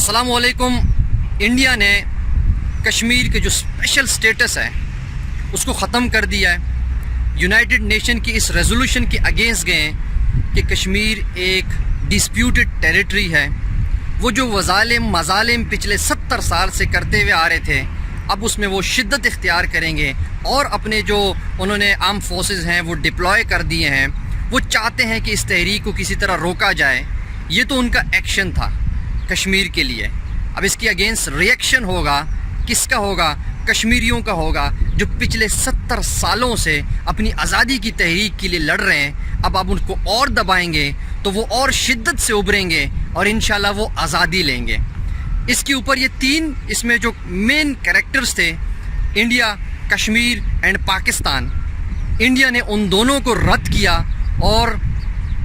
السلام علیکم. انڈیا نے کشمیر کے جو اسپیشل سٹیٹس ہے اس کو ختم کر دیا ہے. یونائٹڈ نیشن کی اس ریزولوشن کے اگینسٹ گئے ہیں کہ کشمیر ایک ڈسپیوٹڈ ٹیریٹری ہے. وہ جو مظالم پچھلے 70 سال سے کرتے ہوئے آ رہے تھے اب اس میں وہ شدت اختیار کریں گے اور اپنے جو انہوں نے آرم فورسز ہیں وہ ڈپلوائے کر دیے ہیں. وہ چاہتے ہیں کہ اس تحریک کو کسی طرح روکا جائے. یہ تو ان کا ایکشن تھا کشمیر کے لیے. اب اس کے اگینسٹ ریئیکشن ہوگا. کس کا ہوگا؟ کشمیریوں کا ہوگا جو پچھلے 70 سالوں سے اپنی آزادی کی تحریک کے لیے لڑ رہے ہیں. اب آپ ان کو اور دبائیں گے تو وہ اور شدت سے ابھریں گے اور انشاءاللہ وہ آزادی لیں گے. اس کے اوپر یہ 3 اس میں جو مین کریکٹرز تھے، India, Kashmir and Pakistan. India نے ان دونوں کو رد کیا اور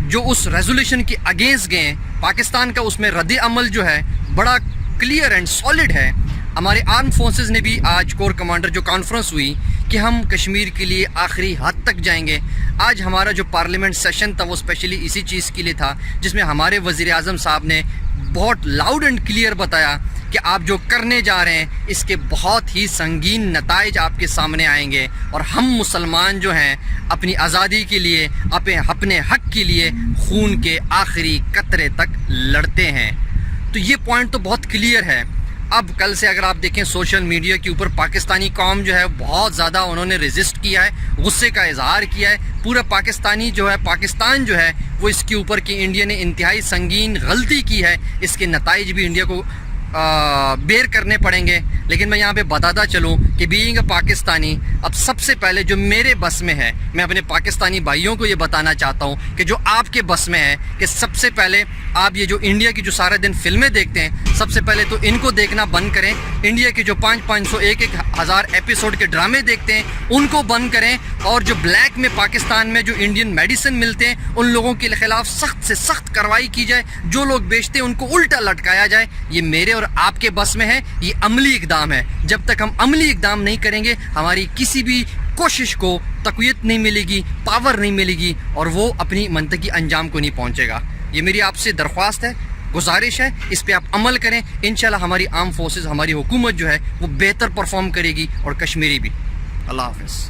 جو اس ریزولوشن کے اگینسٹ گئے. پاکستان کا اس میں رد عمل جو ہے بڑا کلیئر اینڈ سالڈ ہے. ہمارے آرم فورسز نے بھی آج کور کمانڈر جو کانفرنس ہوئی کہ ہم کشمیر کے لیے آخری حد تک جائیں گے. آج ہمارا جو پارلیمنٹ سیشن تھا وہ اسپیشلی اسی چیز کے لیے تھا جس میں ہمارے وزیر اعظم صاحب نے بہت لاؤڈ اینڈ کلیئر بتایا کہ آپ جو کرنے جا رہے ہیں اس کے بہت ہی سنگین نتائج آپ کے سامنے آئیں گے اور ہم مسلمان جو ہیں اپنی آزادی کے لیے اپنے حق کے لیے خون کے آخری قطرے تک لڑتے ہیں. تو یہ پوائنٹ تو بہت کلیئر ہے. اب کل سے اگر آپ دیکھیں سوشل میڈیا کے اوپر پاکستانی قوم جو ہے بہت زیادہ انہوں نے ریزسٹ کیا ہے، غصے کا اظہار کیا ہے. پورا پاکستان جو ہے وہ اس کے اوپر کہ انڈیا نے انتہائی سنگین غلطی کی ہے، اس کے نتائج بھی انڈیا کو بیئر کرنے پڑیں گے. لیکن میں یہاں پہ بتاتا چلوں کہ بینگ اے پاکستانی اب سب سے پہلے جو میرے بس میں ہے، میں اپنے پاکستانی بھائیوں کو یہ بتانا چاہتا ہوں کہ جو آپ کے بس میں ہے کہ سب سے پہلے آپ یہ جو انڈیا کی جو سارے دن فلمیں دیکھتے ہیں سب سے پہلے تو ان کو دیکھنا بند کریں. انڈیا کے جو 500 1,000 ایپیسوڈ کے ڈرامے دیکھتے ہیں ان کو بند کریں. اور جو بلیک میں پاکستان میں جو انڈین میڈیسن ملتے ہیں ان لوگوں کے خلاف سخت سے سخت کارروائی کی جائے. جو لوگ بیچتے ہیں ان کو الٹا لٹکایا جائے. یہ میرے اور آپ کے بس میں ہے. یہ عملی اقدام ہے. جب تک ہم عملی اقدام نہیں کریں گے ہماری کسی بھی کوشش کو تقویت نہیں ملے گی، پاور نہیں ملے گی اور وہ اپنی منطقی انجام کو نہیں پہنچے گا. یہ میری آپ سے درخواست ہے، گزارش ہے، اس پہ آپ عمل کریں. انشاءاللہ ہماری آرم فورسز، ہماری حکومت جو ہے وہ بہتر پرفارم کرے گی اور کشمیری بھی. اللہ حافظ.